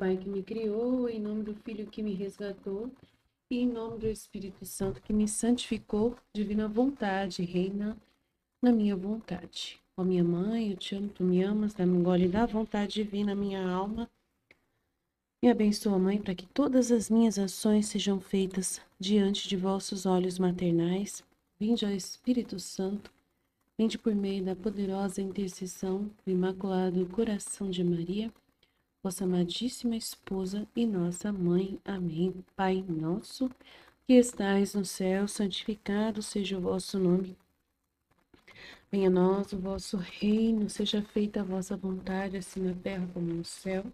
Pai que me criou, em nome do Filho que me resgatou, e em nome do Espírito Santo que me santificou, divina vontade, reina na minha vontade. Ó minha mãe, eu te amo, tu me amas, dá-me um gole da vontade divina, minha alma. Me abençoa, Mãe, para que todas as minhas ações sejam feitas diante de vossos olhos maternais. Vinde ao Espírito Santo, vinde por meio da poderosa intercessão do Imaculado Coração de Maria, vossa amadíssima esposa e nossa mãe. Amém. Pai nosso, que estais no céu, santificado seja o vosso nome. Venha a nós o vosso reino, seja feita a vossa vontade, assim na terra como no céu.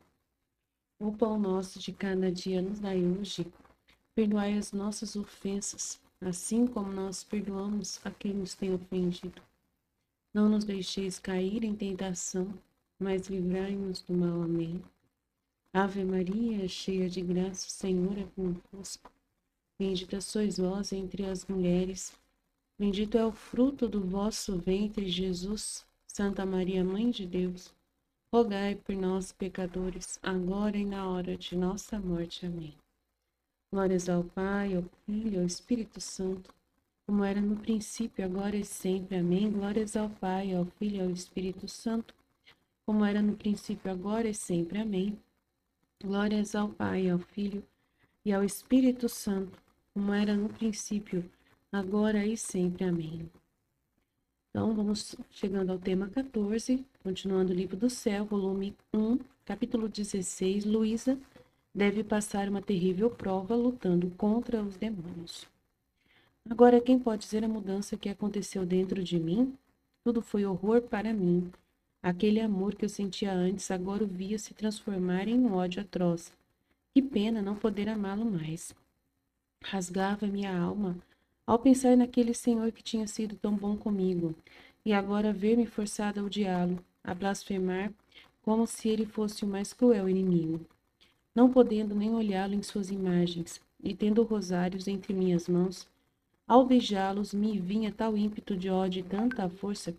O pão nosso de cada dia nos dai hoje. Perdoai as nossas ofensas, assim como nós perdoamos a quem nos tem ofendido. Não nos deixeis cair em tentação, mas livrai-nos do mal. Amém. Ave Maria, cheia de graça, o Senhor é convosco. Bendita sois vós entre as mulheres. Bendito é o fruto do vosso ventre, Jesus. Santa Maria, Mãe de Deus, rogai por nós, pecadores, agora e na hora de nossa morte. Amém. Glórias ao Pai, ao Filho e ao Espírito Santo, como era no princípio, agora e sempre. Amém. Glórias ao Pai, ao Filho e ao Espírito Santo, como era no princípio, agora e sempre. Amém. Glórias ao Pai, ao Filho e ao Espírito Santo, como era no princípio, agora e sempre. Amém. Então, vamos chegando ao tema 14, continuando o livro do céu, volume 1, capítulo 16. Luísa deve passar uma terrível prova lutando contra os demônios. Agora, quem pode dizer a mudança que aconteceu dentro de mim? Tudo foi horror para mim. Aquele amor que eu sentia antes agora o via se transformar em um ódio atroz. Que pena não poder amá-lo mais. Rasgava minha alma ao pensar naquele senhor que tinha sido tão bom comigo, e agora ver-me forçada a odiá-lo, a blasfemar, como se ele fosse o mais cruel inimigo. Não podendo nem olhá-lo em suas imagens, e tendo rosários entre minhas mãos, ao beijá-los me vinha tal ímpeto de ódio e tanta força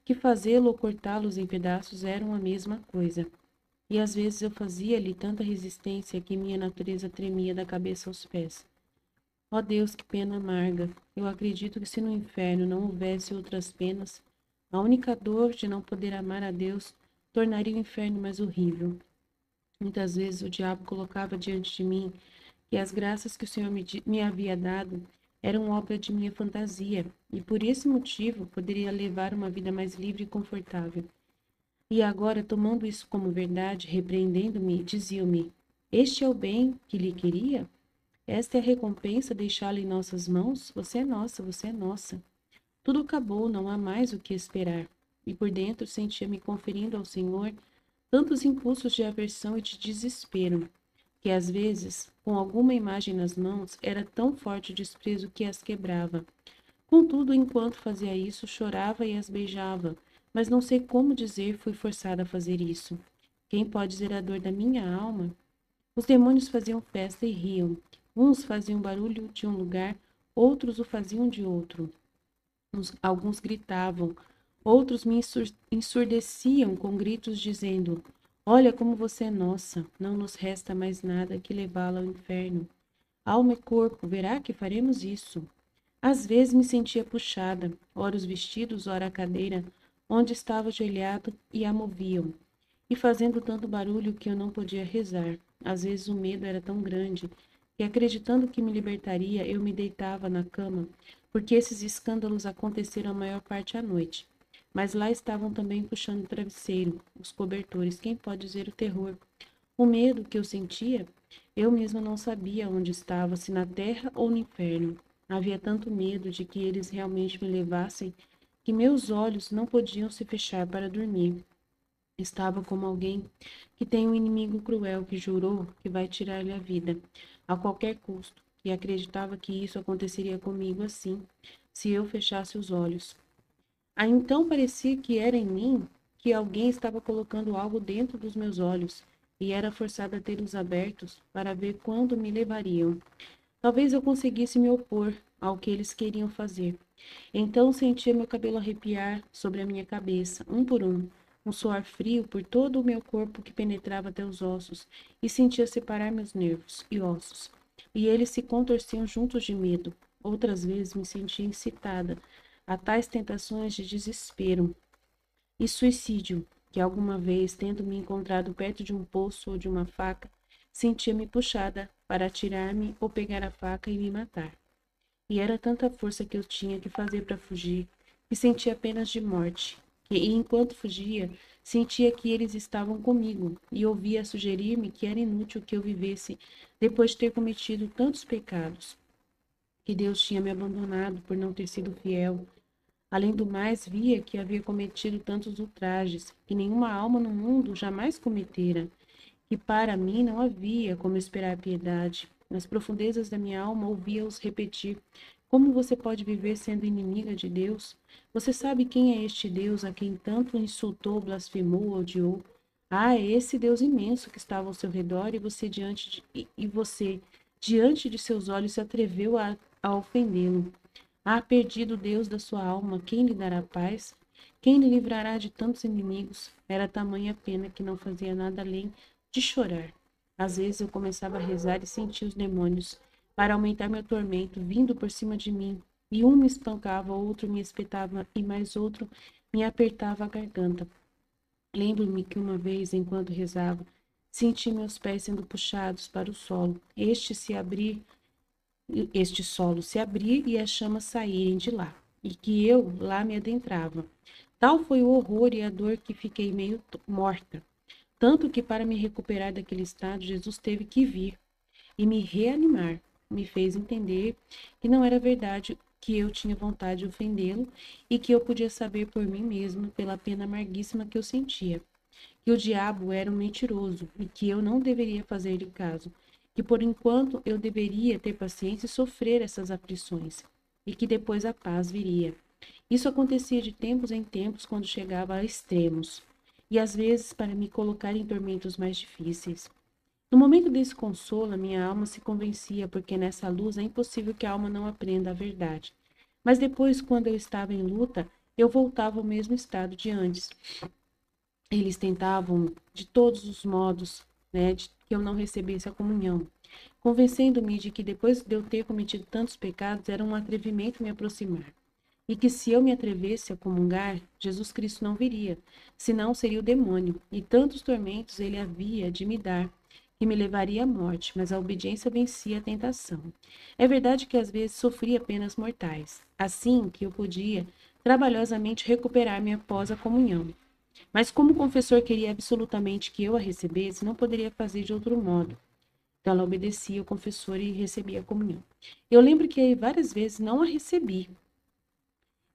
que fazê-lo ou cortá-los em pedaços eram a mesma coisa. E às vezes eu fazia-lhe tanta resistência que minha natureza tremia da cabeça aos pés. Ó Deus, que pena amarga! Eu acredito que se no inferno não houvesse outras penas, a única dor de não poder amar a Deus tornaria o inferno mais horrível. Muitas vezes o diabo colocava diante de mim que as graças que o Senhor me havia dado eram obra de minha fantasia, e por esse motivo poderia levar uma vida mais livre e confortável. E agora, tomando isso como verdade, repreendendo-me, diziam-me: este é o bem que lhe queria? Esta é a recompensa deixá-la em nossas mãos? Você é nossa, você é nossa. Tudo acabou, não há mais o que esperar. E por dentro sentia-me conferindo ao Senhor tantos impulsos de aversão e de desespero, que às vezes, com alguma imagem nas mãos, era tão forte o desprezo que as quebrava. Contudo, enquanto fazia isso, chorava e as beijava, mas não sei como dizer fui forçada a fazer isso. Quem pode dizer a dor da minha alma? Os demônios faziam festa e riam. Uns faziam barulho de um lugar, outros o faziam de outro. Alguns gritavam, outros me ensurdeciam com gritos dizendo: olha como você é nossa, não nos resta mais nada que levá-la ao inferno. Alma e corpo, verá que faremos isso. Às vezes me sentia puxada, ora os vestidos, ora a cadeira, onde estava ajoelhado e a moviam, e fazendo tanto barulho que eu não podia rezar. Às vezes o medo era tão grande que, acreditando que me libertaria, eu me deitava na cama, porque esses escândalos aconteceram a maior parte à noite. Mas lá estavam também puxando o travesseiro, os cobertores. Quem pode dizer o terror? O medo que eu sentia, eu mesma não sabia onde estava, se na terra ou no inferno. Havia tanto medo de que eles realmente me levassem, que meus olhos não podiam se fechar para dormir. Estava como alguém que tem um inimigo cruel que jurou que vai tirar-lhe a vida, a qualquer custo, e acreditava que isso aconteceria comigo assim, se eu fechasse os olhos. Aí então parecia que era em mim que alguém estava colocando algo dentro dos meus olhos, e era forçada a tê-los abertos para ver quando me levariam. Talvez eu conseguisse me opor ao que eles queriam fazer. Então sentia meu cabelo arrepiar sobre a minha cabeça, um por um, um suor frio por todo o meu corpo que penetrava até os ossos, e sentia separar meus nervos e ossos. E eles se contorciam juntos de medo. Outras vezes me sentia incitada a tais tentações de desespero e suicídio, que alguma vez, tendo me encontrado perto de um poço ou de uma faca, sentia-me puxada para atirar-me ou pegar a faca e me matar. E era tanta força que eu tinha que fazer para fugir, que sentia apenas de morte. E enquanto fugia, sentia que eles estavam comigo e ouvia sugerir-me que era inútil que eu vivesse depois de ter cometido tantos pecados, que Deus tinha me abandonado por não ter sido fiel. Além do mais, via que havia cometido tantos ultrajes que nenhuma alma no mundo jamais cometera, que para mim não havia como esperar piedade. Nas profundezas da minha alma ouvia-os repetir: como você pode viver sendo inimiga de Deus? Você sabe quem é este Deus a quem tanto insultou, blasfemou, odiou? Ah, é esse Deus imenso que estava ao seu redor e você, diante de seus olhos, se atreveu a ofendê-lo. Ah, perdido Deus da sua alma, quem lhe dará paz? Quem lhe livrará de tantos inimigos? Era tamanha pena que não fazia nada além de chorar. Às vezes eu começava a rezar e sentia os demônios, para aumentar meu tormento, vindo por cima de mim. E um me espancava, outro me espetava e mais outro me apertava a garganta. Lembro-me que uma vez, enquanto rezava, senti meus pés sendo puxados para o solo. Este solo se abrir e as chamas saírem de lá, e que eu lá me adentrava. Tal foi o horror e a dor que fiquei meio morta. Tanto que para me recuperar daquele estado, Jesus teve que vir e me reanimar. Me fez entender que não era verdade que eu tinha vontade de ofendê-lo e que eu podia saber por mim mesmo, pela pena amarguíssima que eu sentia, que o diabo era um mentiroso e que eu não deveria fazer-lhe caso, que por enquanto eu deveria ter paciência e sofrer essas aflições, e que depois a paz viria. Isso acontecia de tempos em tempos quando chegava a extremos, e às vezes para me colocar em tormentos mais difíceis. No momento desse consolo, a minha alma se convencia, porque nessa luz é impossível que a alma não aprenda a verdade. Mas depois, quando eu estava em luta, eu voltava ao mesmo estado de antes. Eles tentavam de todos os modos, né, de que eu não recebesse a comunhão, convencendo-me de que depois de eu ter cometido tantos pecados, era um atrevimento me aproximar, e que se eu me atrevesse a comungar, Jesus Cristo não viria, senão seria o demônio, e tantos tormentos ele havia de me dar, que me levaria à morte, mas a obediência vencia a tentação. É verdade que às vezes sofria penas mortais, assim que eu podia trabalhosamente recuperar-me após a comunhão. Mas como o confessor queria absolutamente que eu a recebesse, não poderia fazer de outro modo. Então ela obedecia ao confessor e recebia a comunhão. Eu lembro que várias vezes não a recebi.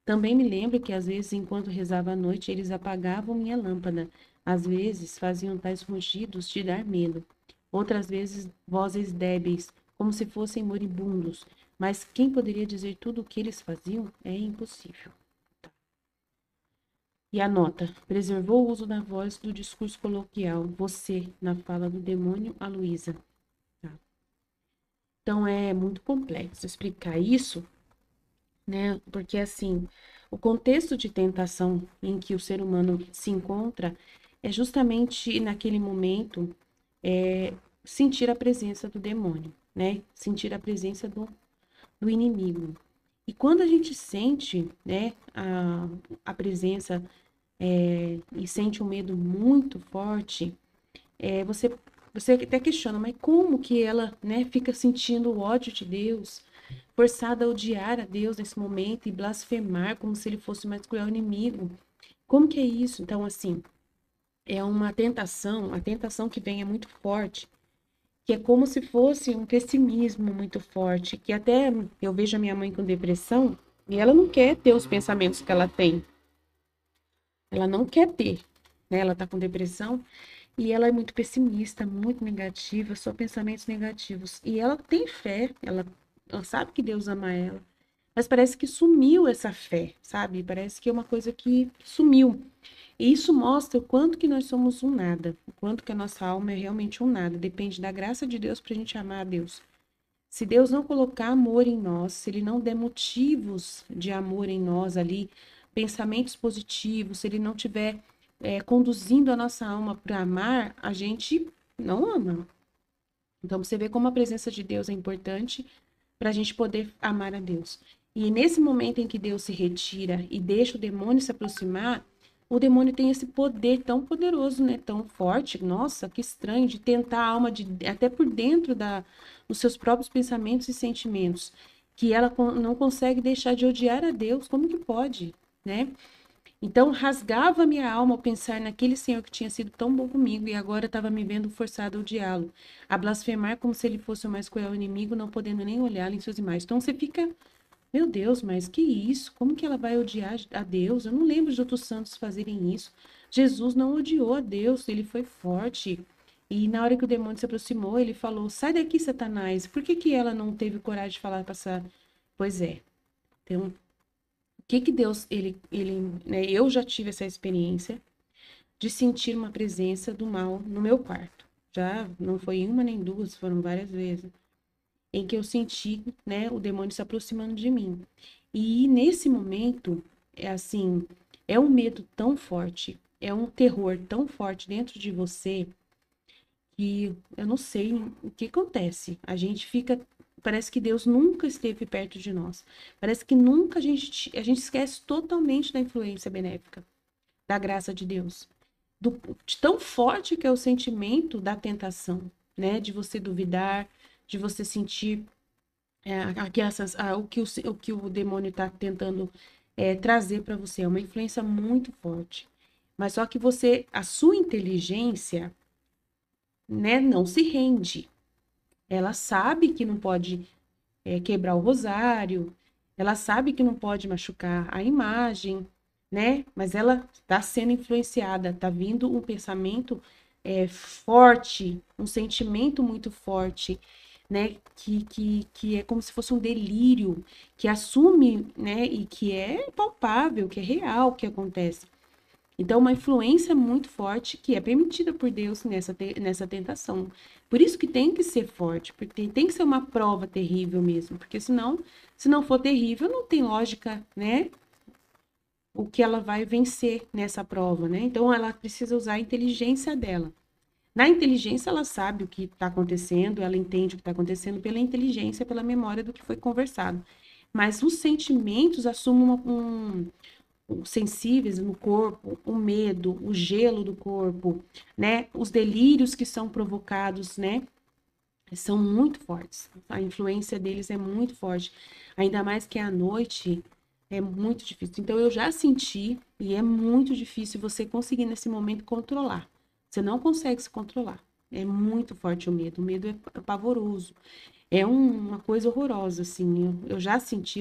Também me lembro que às vezes, enquanto rezava à noite, eles apagavam minha lâmpada. Às vezes faziam tais rugidos de dar medo. Outras vezes vozes débeis, como se fossem moribundos. Mas quem poderia dizer tudo o que eles faziam? É impossível. E anota, preservou o uso da voz do discurso coloquial, você, na fala do demônio, a Luísa. Tá? Então, é muito complexo explicar isso, né? Porque, assim, o contexto de tentação em que o ser humano se encontra é justamente naquele momento sentir a presença do demônio, né? Sentir a presença do inimigo. E quando a gente sente, né, a presença e sente um medo muito forte, você até questiona, mas como que ela, né, fica sentindo o ódio de Deus, forçada a odiar a Deus nesse momento e blasfemar como se ele fosse o mais cruel inimigo? Como que é isso? Então, assim, é uma tentação, a tentação que vem é muito forte, que é como se fosse um pessimismo muito forte, que até eu vejo a minha mãe com depressão e ela não quer ter os pensamentos que ela tem. Ela não quer ter, né? Ela tá com depressão e ela é muito pessimista, muito negativa, só pensamentos negativos. E ela tem fé, ela sabe que Deus ama ela, mas parece que sumiu essa fé, sabe? Parece que é uma coisa que sumiu. E isso mostra o quanto que nós somos um nada, o quanto que a nossa alma é realmente um nada. Depende da graça de Deus para a gente amar a Deus. Se Deus não colocar amor em nós, se Ele não der motivos de amor em nós ali, pensamentos positivos, se Ele não tiver conduzindo a nossa alma para amar, a gente não ama. Então, você vê como a presença de Deus é importante para a gente poder amar a Deus. E nesse momento em que Deus se retira e deixa o demônio se aproximar, o demônio tem esse poder tão poderoso, né? Tão forte. Nossa, que estranho de tentar a alma até por dentro dos seus próprios pensamentos e sentimentos, que ela não consegue deixar de odiar a Deus. Como que pode, né? Então, rasgava minha alma ao pensar naquele Senhor que tinha sido tão bom comigo e agora estava me vendo forçado ao odiá-lo, a blasfemar como se ele fosse o mais cruel inimigo, não podendo nem olhá-lo em suas imagens. Então, você fica, meu Deus, mas que isso? Como que ela vai odiar a Deus? Eu não lembro de outros santos fazerem isso. Jesus não odiou a Deus, ele foi forte. E na hora que o demônio se aproximou, ele falou: Sai daqui, Satanás. Por que que ela não teve coragem de falar para essa. Pois é. Então, que Deus, né, eu já tive essa experiência de sentir uma presença do mal no meu quarto. Já não foi uma nem duas, foram várias vezes, em que eu senti, né, o demônio se aproximando de mim. E nesse momento, é assim, é um medo tão forte, é um terror tão forte dentro de você que eu não sei o que acontece. A gente fica, parece que Deus nunca esteve perto de nós. Parece que nunca a gente esquece totalmente da influência benéfica, da graça de Deus. De tão forte que é o sentimento da tentação, né? De você duvidar, de você sentir o que o demônio está tentando trazer para você. É uma influência muito forte. Mas só que a sua inteligência, né, não se rende. Ela sabe que não pode quebrar o rosário, ela sabe que não pode machucar a imagem, né? Mas ela está sendo influenciada, está vindo um pensamento forte, um sentimento muito forte, né? Que é como se fosse um delírio, que assume, né? E que é palpável, que é real, que acontece. Então, uma influência muito forte que é permitida por Deus nessa tentação. Por isso que tem que ser forte, porque tem que ser uma prova terrível mesmo, porque senão, se não for terrível, não tem lógica, né? O que ela vai vencer nessa prova, né? Então, ela precisa usar a inteligência dela. Na inteligência, ela sabe o que está acontecendo, ela entende o que está acontecendo pela inteligência, pela memória do que foi conversado. Mas os sentimentos assumem sensíveis no corpo, o medo, o gelo do corpo, né? Os delírios que são provocados, né? São muito fortes. A influência deles é muito forte. Ainda mais que à noite é muito difícil. Então eu já senti e é muito difícil você conseguir nesse momento controlar. Você não consegue se controlar. É muito forte o medo. O medo é pavoroso. É uma coisa horrorosa, assim. Eu já senti,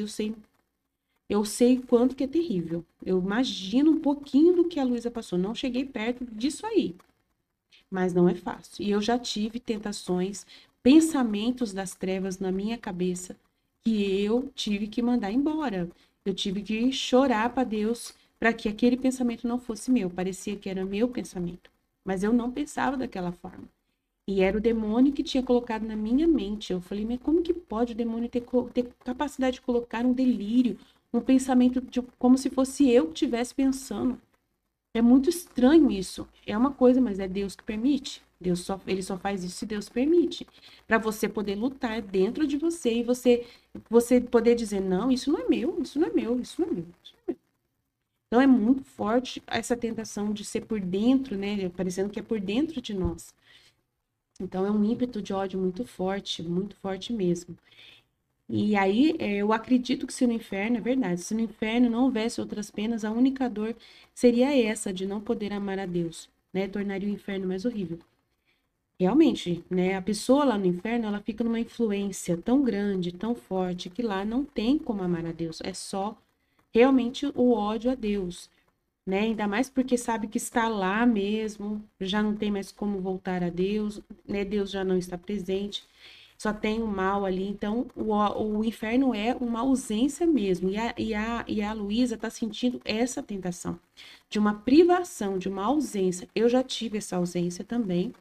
eu sei quanto que é terrível. Eu imagino um pouquinho do que a Luísa passou. Não cheguei perto disso aí, mas não é fácil. E eu já tive tentações, pensamentos das trevas na minha cabeça que eu tive que mandar embora. Eu tive que chorar para Deus para que aquele pensamento não fosse meu. Parecia que era meu pensamento, mas eu não pensava daquela forma. E era o demônio que tinha colocado na minha mente. Eu falei, mas como que pode o demônio ter capacidade de colocar um delírio, um pensamento como se fosse eu que estivesse pensando? É muito estranho isso. É uma coisa, mas é Deus que permite. Ele só faz isso se Deus permite. Para você poder lutar dentro de você e você poder dizer, não, isso não é meu, isso não é meu, isso não é meu. Isso não é meu. Então é muito forte essa tentação de ser por dentro, né? Parecendo que é por dentro de nós. Então é um ímpeto de ódio muito forte mesmo. E aí eu acredito que se no inferno, é verdade, se no inferno não houvesse outras penas, a única dor seria essa de não poder amar a Deus, né? Tornaria o inferno mais horrível. Realmente, né? A pessoa lá no inferno, ela fica numa influência tão grande, tão forte, que lá não tem como amar a Deus. É só realmente o ódio a Deus, né? Ainda mais porque sabe que está lá mesmo, já não tem mais como voltar a Deus, né? Deus já não está presente, só tem o mal ali. Então, o inferno é uma ausência mesmo. E a Luísa está sentindo essa tentação de uma privação, de uma ausência. Eu já tive essa ausência também,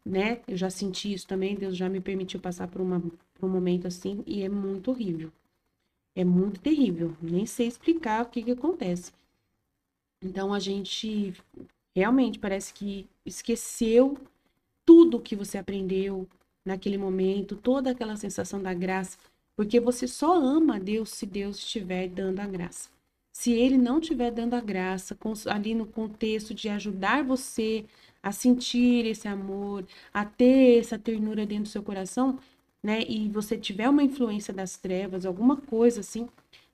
né? Eu já senti isso também. Deus já me permitiu passar por um momento assim, e é muito horrível. É muito terrível. Nem sei explicar o que acontece. Então, a gente realmente parece que esqueceu tudo que você aprendeu naquele momento, toda aquela sensação da graça, porque você só ama a Deus se Deus estiver dando a graça. Se ele não estiver dando a graça, ali no contexto de ajudar você a sentir esse amor, a ter essa ternura dentro do seu coração, né? E você tiver uma influência das trevas, alguma coisa assim,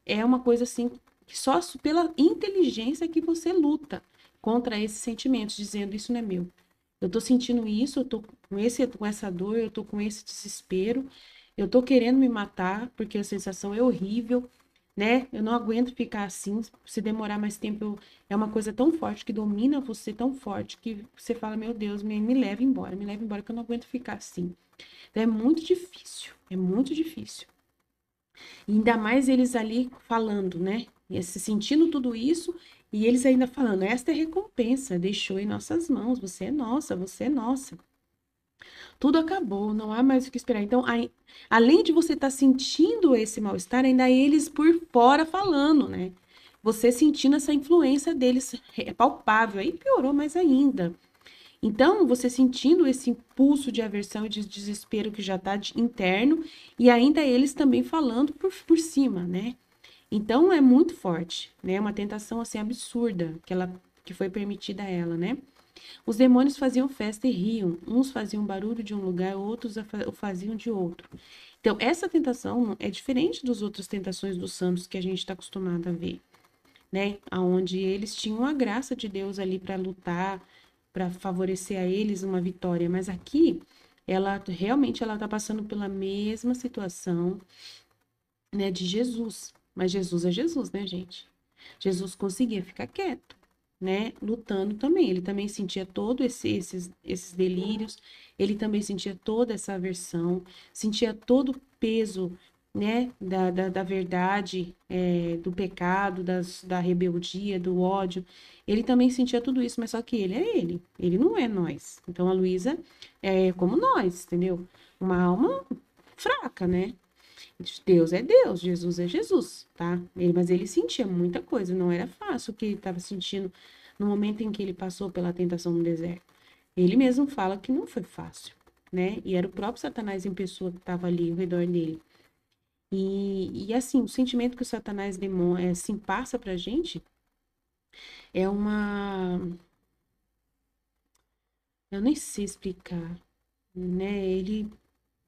é uma coisa assim que só pela inteligência que você luta contra esses sentimentos, dizendo isso não é meu. Eu tô sentindo isso, eu tô com essa dor, eu tô com esse desespero, eu tô querendo me matar, porque a sensação é horrível, né? Eu não aguento ficar assim, se demorar mais tempo, é uma coisa tão forte que domina você, tão forte, que você fala, meu Deus, me leva embora, que eu não aguento ficar assim. Então, é muito difícil. E ainda mais eles ali falando, né? E se sentindo tudo isso, e eles ainda falando, esta é a recompensa, deixou em nossas mãos, você é nossa, você é nossa. Tudo acabou, não há mais o que esperar. Então, além de você estar sentindo esse mal-estar, ainda eles por fora falando, né? Você sentindo essa influência deles é palpável, aí piorou mais ainda. Então, você sentindo esse impulso de aversão e de desespero que já está interno, e ainda eles também falando por cima, né? Então, é muito forte, né? Uma tentação, assim, absurda que foi permitida a ela, né? Os demônios faziam festa e riam. Uns faziam barulho de um lugar, outros o faziam de outro. Então, essa tentação é diferente das outras tentações dos santos que a gente está acostumado a ver, né? Onde eles tinham a graça de Deus ali para lutar, para favorecer a eles uma vitória. Mas aqui, ela realmente ela está passando pela mesma situação, né, de Jesus. Mas Jesus é Jesus, né, gente? Jesus conseguia ficar quieto, né? Lutando também. Ele também sentia todos esses delírios, ele também sentia toda essa aversão, sentia todo o peso, né? Da verdade, do pecado, da rebeldia, do ódio. Ele também sentia tudo isso, mas só que ele é ele não é nós. Então a Luísa é como nós, entendeu? Uma alma fraca, né? Deus é Deus, Jesus é Jesus, tá? Mas ele sentia muita coisa, não era fácil o que ele estava sentindo no momento em que ele passou pela tentação no deserto. Ele mesmo fala que não foi fácil, né? E era o próprio Satanás em pessoa que estava ali ao redor dele. E assim, o sentimento que o Satanás assim, passa pra gente é uma. Eu nem sei explicar, né? Ele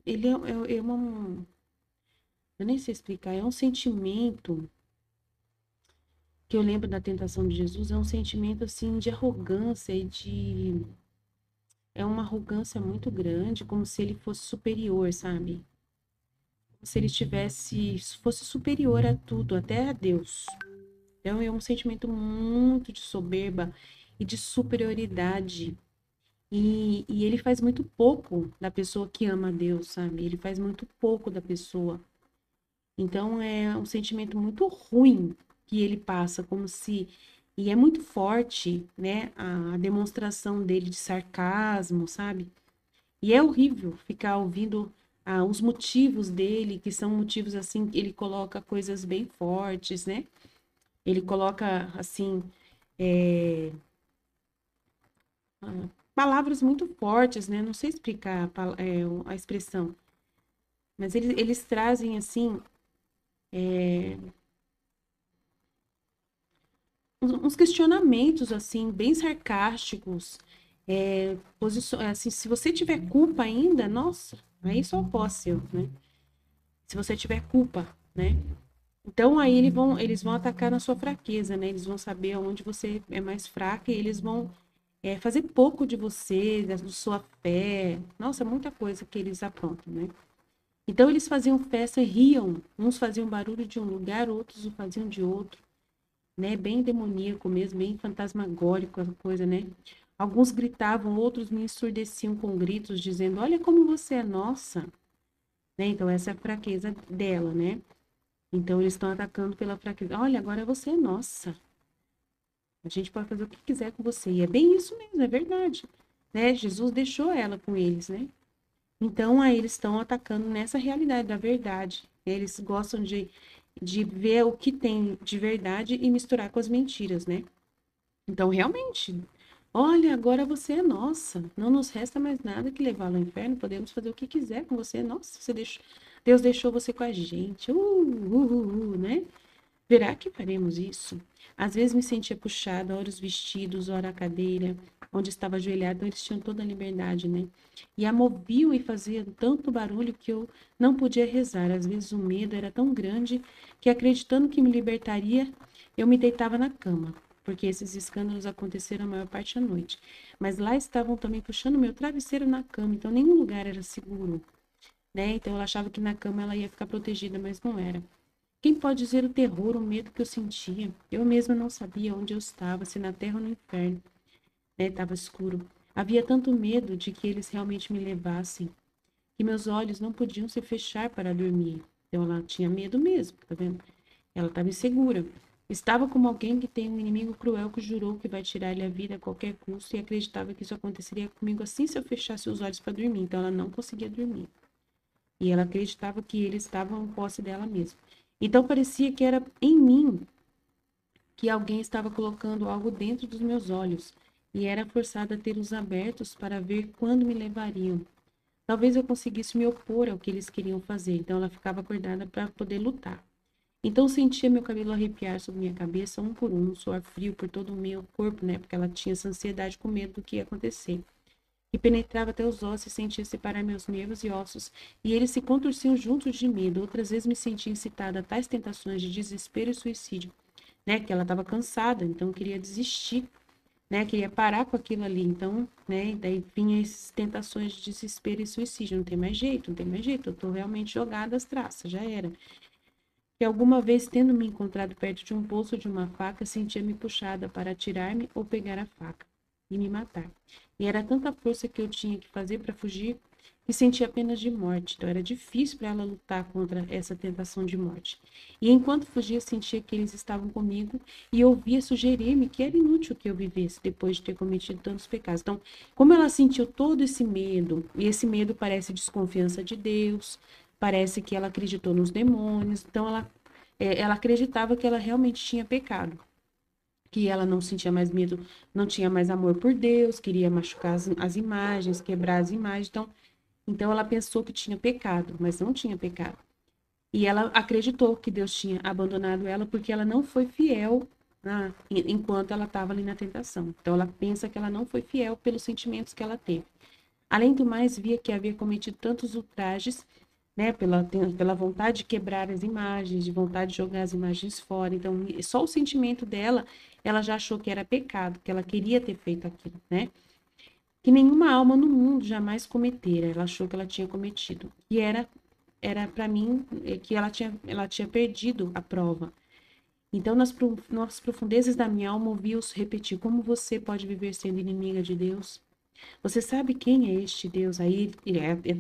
é uma. Eu nem sei explicar, é um sentimento que eu lembro da tentação de Jesus, é um sentimento assim de arrogância e de é uma arrogância muito grande, como se ele fosse superior, sabe? Como se ele fosse superior a tudo, até a Deus. Então é um sentimento muito de soberba e de superioridade. E ele faz muito pouco da pessoa que ama a Deus, sabe? Ele faz muito pouco da pessoa. Então é um sentimento muito ruim que ele passa, como se. E é muito forte, né? A demonstração dele de sarcasmo, sabe? E é horrível ficar ouvindo os motivos dele, que são motivos assim, ele coloca coisas bem fortes, né? Ele coloca, assim, é, palavras muito fortes, né? Não sei explicar a expressão, mas eles trazem, assim, é, uns questionamentos, assim, bem sarcásticos. Assim, se você tiver culpa ainda, nossa, aí só posse seu, né? Se você tiver culpa, né? Então aí eles vão atacar na sua fraqueza, né? Eles vão saber onde você é mais fraca e eles vão fazer pouco de você, da sua fé. Nossa, muita coisa que eles aprontam, né? Então eles faziam festa e riam. Uns faziam barulho de um lugar, outros o faziam de outro, né? Bem demoníaco mesmo, bem fantasmagórico a coisa, né? Alguns gritavam, outros me ensurdeciam com gritos, dizendo: Olha como você é nossa, né? Então essa é a fraqueza dela, né? Então eles estão atacando pela fraqueza. Olha, agora você é nossa. A gente pode fazer o que quiser com você. E é bem isso mesmo, é verdade, né? Jesus deixou ela com eles, né? Então aí eles estão atacando nessa realidade da verdade. Eles gostam de ver o que tem de verdade e misturar com as mentiras, né? Então, realmente, Olha, agora você é nossa. Não nos resta mais nada que levá-lo ao inferno. Podemos fazer o que quiser com você. Nossa, Deus deixou você com a gente. Né? Verá que faremos isso? Às vezes me sentia puxada, ora os vestidos, ora a cadeira, onde estava ajoelhada, então eles tinham toda a liberdade, né? E a moviam e faziam tanto barulho que eu não podia rezar. Às vezes o medo era tão grande que, acreditando que me libertaria, eu me deitava na cama, porque esses escândalos aconteceram a maior parte da noite. Mas lá estavam também puxando meu travesseiro na cama, então nenhum lugar era seguro, né? Então eu achava que na cama ela ia ficar protegida, mas não era. Quem pode dizer o terror, o medo que eu sentia? Eu mesma não sabia onde eu estava, se na terra ou no inferno, né? Estava escuro. Havia tanto medo de que eles realmente me levassem, que meus olhos não podiam se fechar para dormir. Então ela tinha medo mesmo, tá vendo? Ela estava insegura. Estava como alguém que tem um inimigo cruel que jurou que vai tirar-lhe a vida a qualquer custo e acreditava que isso aconteceria comigo assim se eu fechasse os olhos para dormir. Então ela não conseguia dormir. E ela acreditava que eles estavam em posse dela mesma. Então parecia que era em mim que alguém estava colocando algo dentro dos meus olhos e era forçada a ter-os abertos para ver quando me levariam. Talvez eu conseguisse me opor ao que eles queriam fazer, então ela ficava acordada para poder lutar. Então sentia meu cabelo arrepiar sobre minha cabeça, um por um suor frio por todo o meu corpo, né? Porque ela tinha essa ansiedade com medo do que ia acontecer. E penetrava até os ossos e sentia separar meus nervos e ossos, e eles se contorciam juntos de medo. Outras vezes me sentia incitada a tais tentações de desespero e suicídio, né? Que ela estava cansada, então queria desistir, né? Queria parar com aquilo ali. Então, né? Daí vinha essas tentações de desespero e suicídio. Não tem mais jeito, não tem mais jeito. Eu tô realmente jogada às traças, já era. E alguma vez, tendo me encontrado perto de um poço de uma faca, sentia-me puxada para atirar-me ou pegar a faca e me matar. E era tanta força que eu tinha que fazer para fugir que sentia apenas de morte. Então era difícil para ela lutar contra essa tentação de morte. E enquanto fugia, sentia que eles estavam comigo e ouvia sugerir-me que era inútil que eu vivesse depois de ter cometido tantos pecados. Então, como ela sentiu todo esse medo, e esse medo parece desconfiança de Deus, parece que ela acreditou nos demônios, então ela acreditava que ela realmente tinha pecado, que ela não sentia mais medo, não tinha mais amor por Deus, queria machucar as imagens, quebrar as imagens, então ela pensou que tinha pecado, mas não tinha pecado. E ela acreditou que Deus tinha abandonado ela porque ela não foi fiel enquanto ela estava ali na tentação. Então ela pensa que ela não foi fiel pelos sentimentos que ela teve. Além do mais, via que havia cometido tantos ultrajes, né, pela vontade de quebrar as imagens, de vontade de jogar as imagens fora. Então, só o sentimento dela, ela já achou que era pecado, que ela queria ter feito aquilo, né? Que nenhuma alma no mundo jamais cometera. Ela achou que ela tinha cometido. E era para mim que ela tinha perdido a prova. Então, nas profundezas da minha alma, ouvi-os repetir: como você pode viver sendo inimiga de Deus? Você sabe quem é este Deus? Aí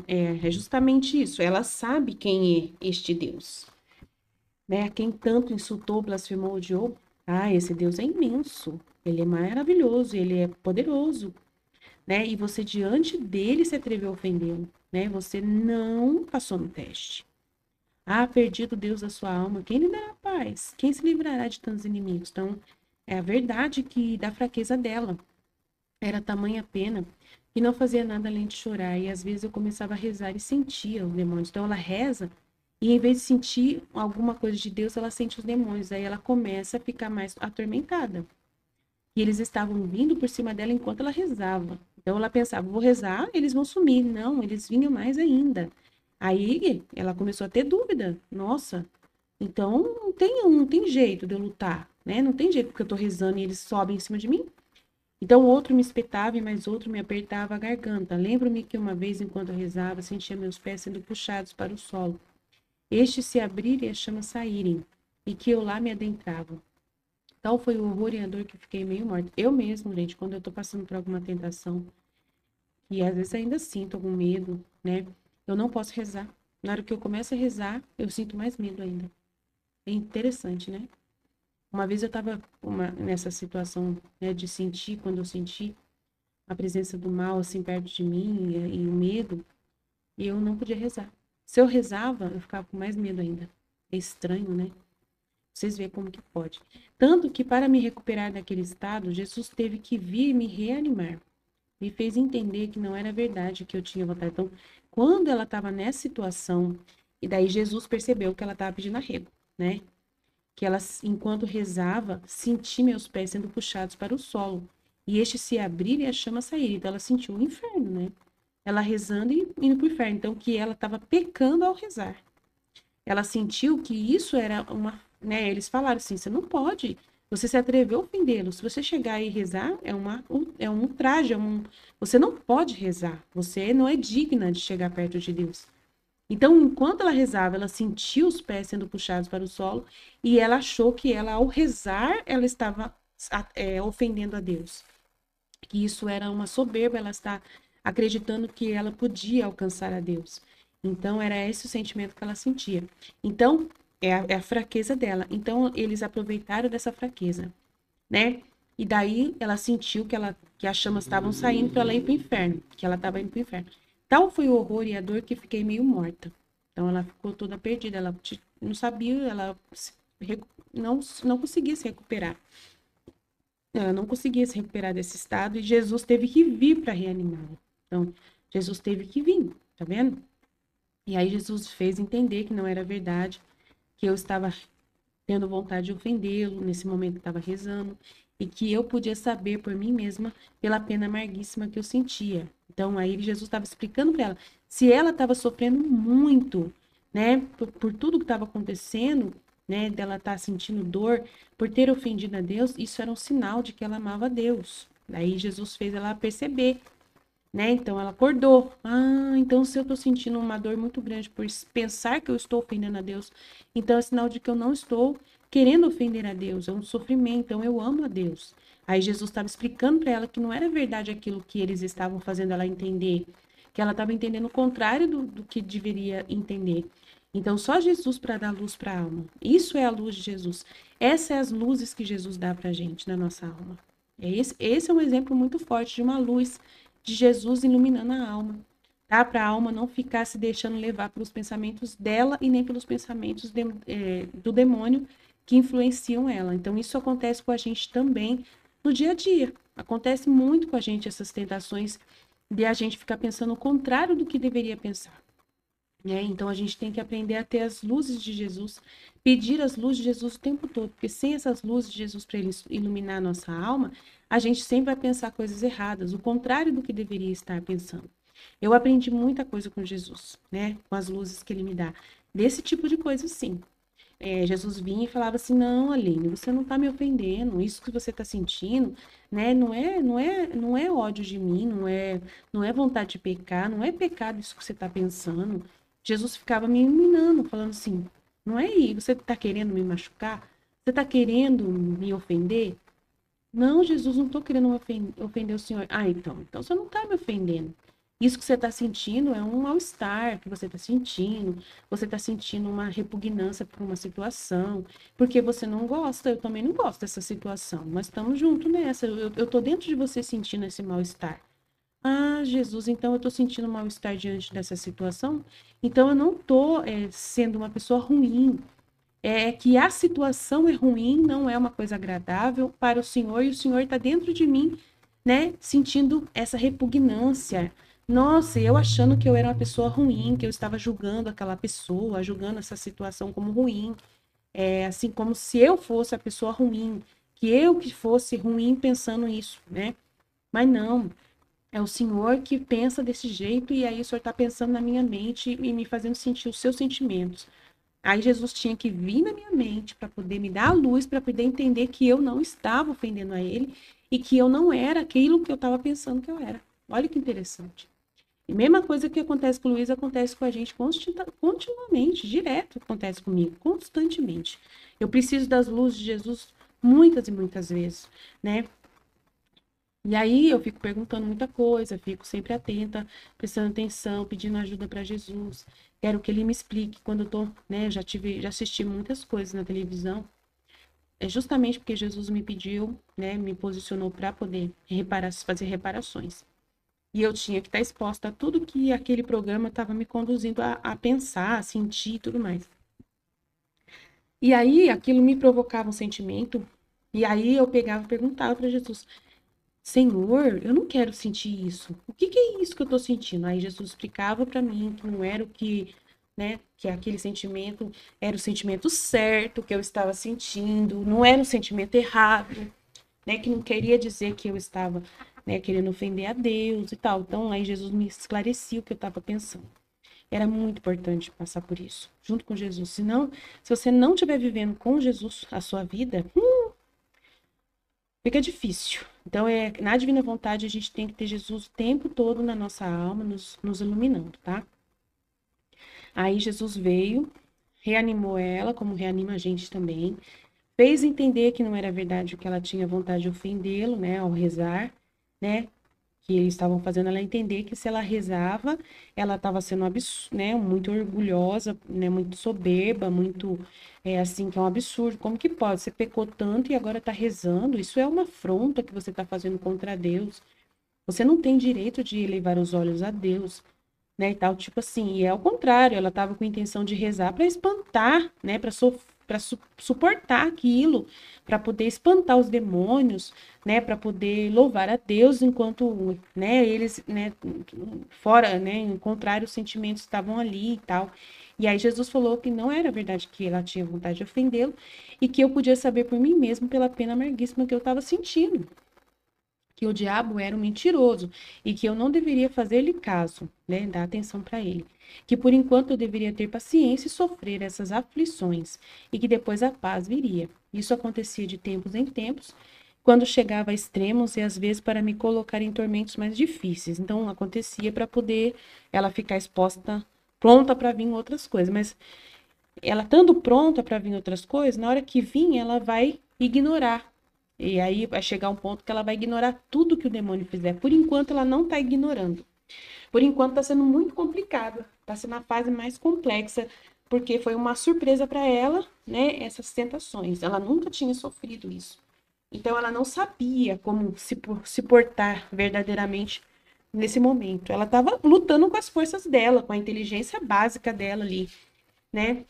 é justamente isso. Ela sabe quem é este Deus, né? Quem tanto insultou, blasfemou, odiou. Ah, esse Deus é imenso. Ele é maravilhoso, ele é poderoso, né? E você diante dele se atreveu a ofendê-lo, né? Você não passou no teste. Ah, perdido Deus da sua alma, quem lhe dará paz? Quem se livrará de tantos inimigos? Então, é a verdade que da fraqueza dela. Era tamanha pena que não fazia nada além de chorar. E às vezes eu começava a rezar e sentia os demônios. Então ela reza e em vez de sentir alguma coisa de Deus, ela sente os demônios. Aí ela começa a ficar mais atormentada. E eles estavam vindo por cima dela enquanto ela rezava. Então ela pensava, vou rezar, eles vão sumir. Não, eles vinham mais ainda. Aí ela começou a ter dúvida. Nossa, então não tem jeito de eu lutar, né? Não tem jeito porque eu tô rezando e eles sobem em cima de mim. Então outro me espetava e mais outro me apertava a garganta. Lembro-me que uma vez, enquanto eu rezava, sentia meus pés sendo puxados para o solo. Estes se abrirem e as chamas saírem, e que eu lá me adentrava. Tal foi o horror e a dor que fiquei meio morta. Eu mesmo, gente, quando eu tô passando por alguma tentação, e às vezes ainda sinto algum medo, né? Eu não posso rezar. Na hora que eu começo a rezar, eu sinto mais medo ainda. É interessante, né? Uma vez eu estava nessa situação, né, de sentir, quando eu senti a presença do mal assim perto de mim e o medo, e eu não podia rezar. Se eu rezava, eu ficava com mais medo ainda. É estranho, né? Vocês veem como que pode. Tanto que para me recuperar daquele estado, Jesus teve que vir me reanimar. Me fez entender que não era verdade que eu tinha vontade. Então, quando ela estava nessa situação, e daí Jesus percebeu que ela estava pedindo arrego, né? Que ela, enquanto rezava, senti meus pés sendo puxados para o solo. E este se abrir e a chama sair. Então, ela sentiu o inferno, né? Ela rezando e indo para o inferno. Então, que ela estava pecando ao rezar. Ela sentiu que isso era uma, né? Eles falaram assim: você não pode, você se atreveu a ofendê-lo. Se você chegar e rezar, é um ultraje, você não pode rezar. Você não é digna de chegar perto de Deus. Então, enquanto ela rezava, ela sentiu os pés sendo puxados para o solo e ela achou que ela, ao rezar, ela estava ofendendo a Deus. Que isso era uma soberba, ela está acreditando que ela podia alcançar a Deus. Então, era esse o sentimento que ela sentia. Então, é a fraqueza dela. Então, eles aproveitaram dessa fraqueza, né? E daí ela sentiu que as chamas estavam saindo para ela ir para o inferno, que ela estava indo para o inferno. Tal foi o horror e a dor que fiquei meio morta. Então, ela ficou toda perdida. Ela não sabia, ela não conseguia se recuperar. Ela não conseguia se recuperar desse estado e Jesus teve que vir para reanimá-la. Então, Jesus teve que vir, tá vendo? E aí Jesus fez entender que não era verdade, que eu estava tendo vontade de ofendê-lo nesse momento que estava rezando e que eu podia saber por mim mesma pela pena amarguíssima que eu sentia. Então, aí Jesus estava explicando para ela, se ela estava sofrendo muito, né, por tudo que estava acontecendo, né, dela estar sentindo dor por ter ofendido a Deus, isso era um sinal de que ela amava a Deus. Aí Jesus fez ela perceber, né? Então ela acordou. Ah, então se eu estou sentindo uma dor muito grande por pensar que eu estou ofendendo a Deus, então é sinal de que eu não estou querendo ofender a Deus, é um sofrimento, então eu amo a Deus. Aí Jesus estava explicando para ela que não era verdade aquilo que eles estavam fazendo ela entender, que ela estava entendendo o contrário do que deveria entender. Então, só Jesus para dar luz para a alma. Isso é a luz de Jesus. Essas são as luzes que Jesus dá para a gente na nossa alma. Esse é um exemplo muito forte de uma luz de Jesus iluminando a alma, tá? Para a alma não ficar se deixando levar pelos pensamentos dela e nem pelos pensamentos do demônio que influenciam ela. Então, isso acontece com a gente também no dia a dia. Acontece muito com a gente essas tentações de a gente ficar pensando o contrário do que deveria pensar. Né? Então, a gente tem que aprender a ter as luzes de Jesus, pedir as luzes de Jesus o tempo todo, porque sem essas luzes de Jesus para ele iluminar a nossa alma, a gente sempre vai pensar coisas erradas, o contrário do que deveria estar pensando. Eu aprendi muita coisa com Jesus, né? Com as luzes que ele me dá. Desse tipo de coisa, sim. Jesus vinha e falava assim, não, Aline, você não está me ofendendo, isso que você está sentindo, né, não é ódio de mim, não é vontade de pecar, não é pecado isso que você está pensando. Jesus ficava me iluminando, falando assim, não é aí, você está querendo me machucar? Você está querendo me ofender? Não, Jesus, não estou querendo ofender o Senhor. Ah, então você não está me ofendendo. Isso que você está sentindo é um mal-estar que você está sentindo uma repugnância por uma situação, porque você não gosta, eu também não gosto dessa situação, mas estamos juntos nessa, eu estou dentro de você sentindo esse mal-estar. Ah, Jesus, então eu estou sentindo mal-estar diante dessa situação, então eu não estou sendo uma pessoa ruim, é que a situação é ruim, não é uma coisa agradável para o Senhor, e o Senhor está dentro de mim, né, sentindo essa repugnância. Nossa, eu achando que eu era uma pessoa ruim, que eu estava julgando aquela pessoa, julgando essa situação como ruim, assim como se eu fosse a pessoa ruim, que eu que fosse ruim pensando isso, né? Mas não, é o Senhor que pensa desse jeito e aí o Senhor está pensando na minha mente e me fazendo sentir os seus sentimentos. Aí Jesus tinha que vir na minha mente para poder me dar a luz, para poder entender que eu não estava ofendendo a ele e que eu não era aquilo que eu estava pensando que eu era. Olha que interessante. E a mesma coisa que acontece com o Luiz acontece com a gente continuamente, direto acontece comigo, constantemente. Eu preciso das luzes de Jesus muitas e muitas vezes, né? E aí eu fico perguntando muita coisa, fico sempre atenta, prestando atenção, pedindo ajuda para Jesus. Quero que ele me explique quando eu tô, né, já assisti muitas coisas na televisão. É justamente porque Jesus me pediu, né, me posicionou para poder fazer reparações. E eu tinha que estar exposta a tudo que aquele programa estava me conduzindo a pensar, a sentir e tudo mais. E aí aquilo me provocava um sentimento, e aí eu pegava e perguntava para Jesus: Senhor, eu não quero sentir isso. O que que é isso que eu tô sentindo? Aí Jesus explicava para mim que não era o que, né, que aquele sentimento era o sentimento certo que eu estava sentindo, não era um sentimento errado, né, que não queria dizer que eu estava, né, querendo ofender a Deus e tal. Então aí Jesus me esclarecia o que eu estava pensando. Era muito importante passar por isso, junto com Jesus. Senão, se você não estiver vivendo com Jesus a sua vida, fica difícil. Então, na divina vontade, a gente tem que ter Jesus o tempo todo na nossa alma, nos iluminando, tá? Aí Jesus veio, reanimou ela, como reanima a gente também, fez entender que não era verdade o que ela tinha vontade de ofendê-lo, né, ao rezar, né, que eles estavam fazendo ela entender que se ela rezava, ela estava sendo né, muito orgulhosa, né, muito soberba, muito assim, que é um absurdo. Como que pode? Você pecou tanto e agora está rezando? Isso é uma afronta que você está fazendo contra Deus. Você não tem direito de elevar os olhos a Deus, né, e tal, tipo assim, e é ao contrário, ela estava com a intenção de rezar para espantar, né, para suportar aquilo, para poder espantar os demônios, né, para poder louvar a Deus enquanto, né, eles, né, fora, né, em contrário, os sentimentos estavam ali e tal. E aí Jesus falou que não era verdade que ela tinha vontade de ofendê-lo e que eu podia saber por mim mesmo pela pena amarguíssima que eu estava sentindo, que o diabo era um mentiroso e que eu não deveria fazer-lhe caso, né, dar atenção para ele, que por enquanto eu deveria ter paciência e sofrer essas aflições e que depois a paz viria. Isso acontecia de tempos em tempos, quando chegava a extremos e às vezes para me colocar em tormentos mais difíceis. Então acontecia para poder ela ficar exposta, pronta para vir outras coisas, mas ela estando pronta para vir outras coisas, na hora que vir, ela vai ignorar. E aí vai chegar um ponto que ela vai ignorar tudo que o demônio fizer. Por enquanto, ela não está ignorando. Por enquanto, está sendo muito complicado. Está sendo a fase mais complexa, porque foi uma surpresa para ela, né? Essas tentações. Ela nunca tinha sofrido isso. Então, ela não sabia como se portar verdadeiramente nesse momento. Ela estava lutando com as forças dela, com a inteligência básica dela ali, né?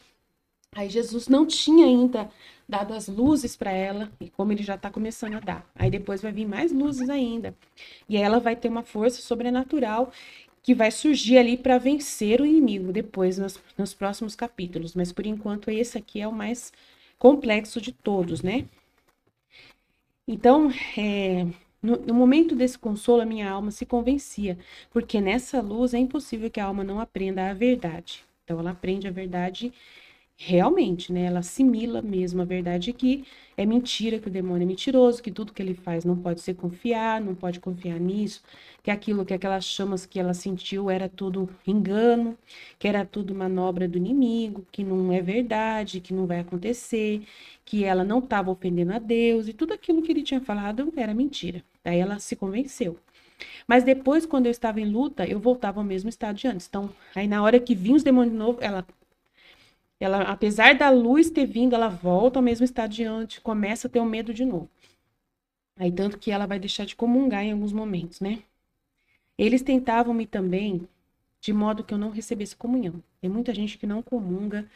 Aí Jesus não tinha ainda dado as luzes para ela, e como ele já está começando a dar. Aí depois vai vir mais luzes ainda. E aí ela vai ter uma força sobrenatural que vai surgir ali para vencer o inimigo depois, nos próximos capítulos. Mas por enquanto, esse aqui é o mais complexo de todos, né? Então, no momento desse consolo, a minha alma se convencia, porque nessa luz é impossível que a alma não aprenda a verdade. Então, ela aprende a verdade realmente, né? Ela assimila mesmo a verdade que é mentira, que o demônio é mentiroso, que tudo que ele faz não pode ser confiar, não pode confiar nisso, que aquilo que aquelas chamas que ela sentiu era tudo engano, que era tudo manobra do inimigo, que não é verdade, que não vai acontecer, que ela não estava ofendendo a Deus e tudo aquilo que ele tinha falado era mentira. Daí ela se convenceu. Mas depois, quando eu estava em luta, eu voltava ao mesmo estado de antes. Então, aí na hora que vinha os demônios de novo, ela, apesar da luz ter vindo, ela volta ao mesmo estado de antes, começa a ter o medo de novo. Aí tanto que ela vai deixar de comungar em alguns momentos, né? Eles tentavam me também de modo que eu não recebesse comunhão. Tem muita gente que não comunga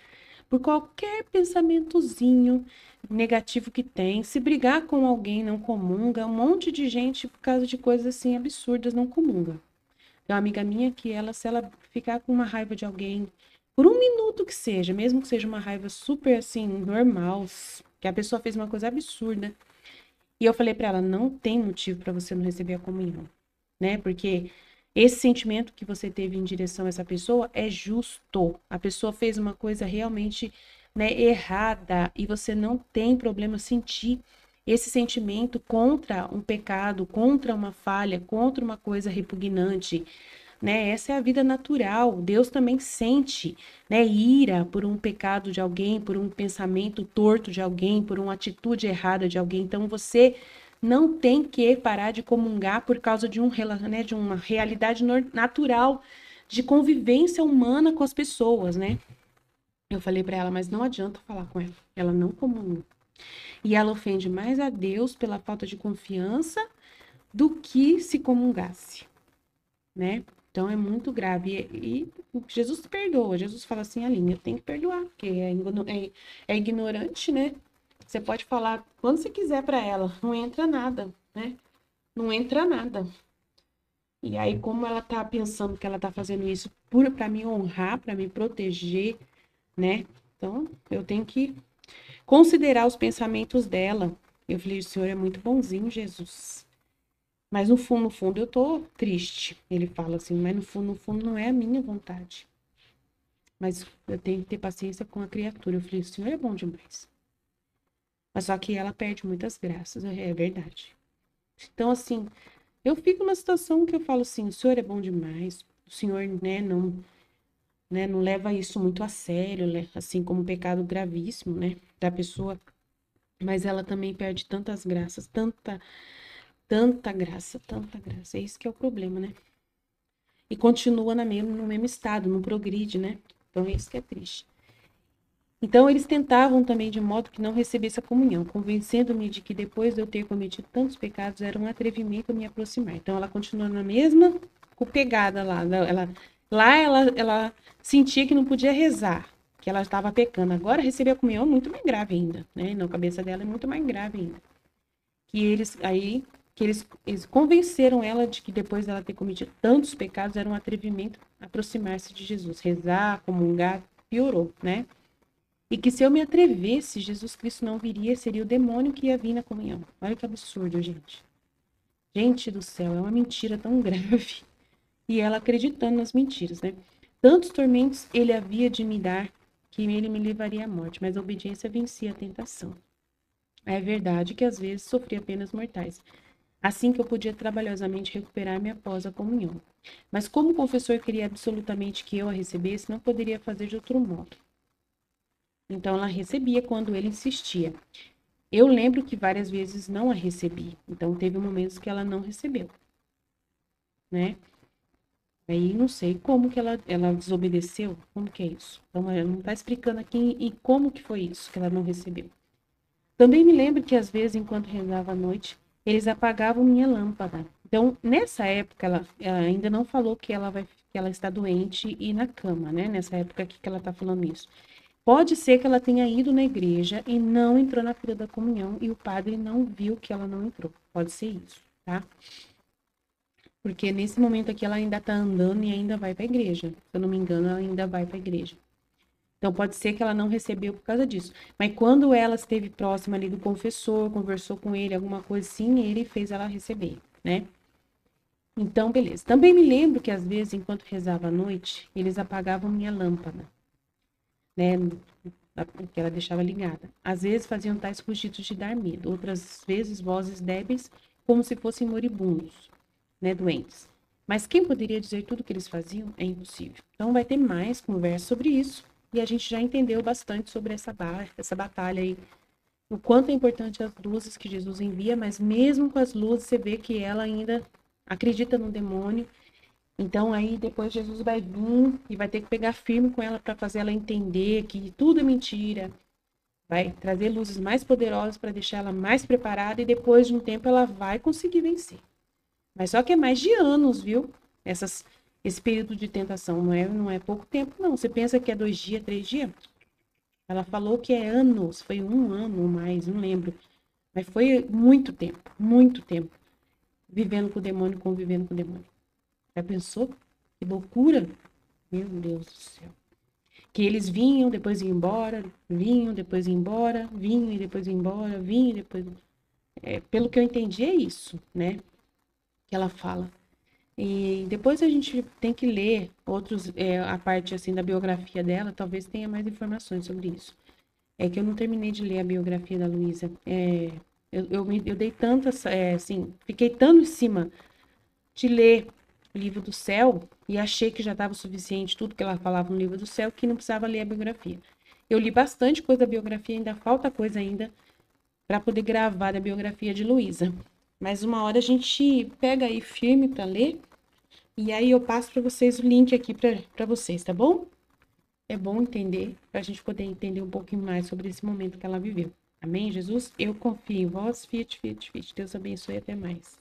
por qualquer pensamentozinho negativo que tem. Se brigar com alguém, não comunga. Um monte de gente, por causa de coisas assim absurdas, não comunga. Tem uma amiga minha que ela, se ela ficar com uma raiva de alguém, por um minuto que seja, mesmo que seja uma raiva super assim, normal, que a pessoa fez uma coisa absurda. E eu falei pra ela, não tem motivo pra você não receber a comunhão, né? Porque esse sentimento que você teve em direção a essa pessoa é justo. A pessoa fez uma coisa realmente, né, errada e você não tem problema sentir esse sentimento contra um pecado, contra uma falha, contra uma coisa repugnante, né? Essa é a vida natural. Deus também sente, né, ira por um pecado de alguém, por um pensamento torto de alguém, por uma atitude errada de alguém. Então você não tem que parar de comungar por causa de né, de uma realidade natural de convivência humana com as pessoas, né? Eu falei para ela, mas não adianta falar com ela. Ela não comunga. E ela ofende mais a Deus pela falta de confiança do que se comungasse, né? Então é muito grave. E Jesus perdoa. Jesus fala assim, Aline, eu tenho que perdoar, porque é ignorante, né? Você pode falar quando você quiser para ela, não entra nada, né? Não entra nada. E aí, como ela tá pensando que ela tá fazendo isso para me honrar, para me proteger, né? Então, eu tenho que considerar os pensamentos dela. Eu falei, o Senhor é muito bonzinho, Jesus. Mas no fundo, eu tô triste. Ele fala assim, mas no fundo, não é a minha vontade. Mas eu tenho que ter paciência com a criatura. Eu falei, o Senhor é bom demais. Mas só que ela perde muitas graças, é verdade. Então, assim, eu fico numa situação que eu falo assim, o Senhor é bom demais. O Senhor, não leva isso muito a sério, né? Assim como um pecado gravíssimo, né? Da pessoa. Mas ela também perde tantas graças, tanta graça, tanta graça. É isso que é o problema, né? E continua no mesmo estado, não progride, né? Então é isso que é triste. Então eles tentavam também de modo que não recebesse a comunhão, convencendo-me de que depois de eu ter cometido tantos pecados era um atrevimento me aproximar. Então ela continua na mesma pegada lá. Ela sentia que não podia rezar, que ela estava pecando. Agora receber a comunhão é muito mais grave ainda, né? Na cabeça dela é muito mais grave ainda. Eles convenceram ela de que depois dela ter cometido tantos pecados era um atrevimento aproximar-se de Jesus, rezar, comungar, piorou, né? E que se eu me atrevesse, Jesus Cristo não viria, seria o demônio que ia vir na comunhão. Olha que absurdo, gente. Gente do céu, é uma mentira tão grave. E ela acreditando nas mentiras, né? Tantos tormentos ele havia de me dar que ele me levaria à morte, mas a obediência vencia a tentação. É verdade que às vezes sofria penas mortais, assim que eu podia trabalhosamente recuperar-me após a comunhão. Mas como o confessor queria absolutamente que eu a recebesse, não poderia fazer de outro modo. Então ela recebia quando ele insistia. Eu lembro que várias vezes não a recebi. Então teve momentos que ela não recebeu, né? Aí não sei como que ela desobedeceu, como que é isso? Então ela não está explicando aqui em como que foi isso que ela não recebeu. Também me lembro que às vezes, enquanto rezava à noite, eles apagavam minha lâmpada. Então, nessa época, ela ainda não falou que ela está doente e na cama, né? Nessa época aqui que ela está falando isso. Pode ser que ela tenha ido na igreja e não entrou na fila da comunhão e o padre não viu que ela não entrou. Pode ser isso, tá? Porque nesse momento aqui ela ainda tá andando e ainda vai para a igreja. Se eu não me engano, ela ainda vai para a igreja. Então pode ser que ela não recebeu por causa disso. Mas quando ela esteve próxima ali do confessor, conversou com ele, alguma coisa assim, ele fez ela receber, né? Então, beleza. Também me lembro que às vezes, enquanto rezava à noite, eles apagavam minha lâmpada, né? Que ela deixava ligada. Às vezes faziam tais rugidos de dar medo, outras vezes vozes débeis, como se fossem moribundos, né? Doentes. Mas quem poderia dizer tudo o que eles faziam? É impossível. Então vai ter mais conversa sobre isso. E a gente já entendeu bastante sobre essa batalha aí. O quanto é importante as luzes que Jesus envia, mas mesmo com as luzes, você vê que ela ainda acredita no demônio. Então aí depois Jesus vai vir e vai ter que pegar firme com ela para fazer ela entender que tudo é mentira. Vai trazer luzes mais poderosas para deixar ela mais preparada e depois de um tempo ela vai conseguir vencer. Mas só que é mais de anos, viu? Esse período de tentação não é pouco tempo, não. Você pensa que é 2 dias, 3 dias? Ela falou que é anos, foi 1 ano ou mais, não lembro. Mas foi muito tempo. Vivendo com o demônio, convivendo com o demônio. Já pensou? Que loucura! Meu Deus do céu. Que eles vinham, depois iam embora, vinham, depois iam embora, vinham e depois iam embora, vinham e depois... pelo que eu entendi é isso, né? Que ela fala. E depois a gente tem que ler a parte assim da biografia dela, talvez tenha mais informações sobre isso. É que eu não terminei de ler a biografia da Luísa. Eu dei tantas, assim, fiquei tão em cima de ler o livro do céu e achei que já estava o suficiente tudo que ela falava no livro do céu, que não precisava ler a biografia. Eu li bastante coisa da biografia, ainda falta coisa ainda para poder gravar a biografia de Luísa. Mas uma hora a gente pega aí firme para ler e aí eu passo para vocês o link aqui para vocês, tá bom? É bom entender, para a gente poder entender um pouquinho mais sobre esse momento que ela viveu. Amém, Jesus? Eu confio em vós, fiat, fiat, fiat. Deus abençoe, até mais.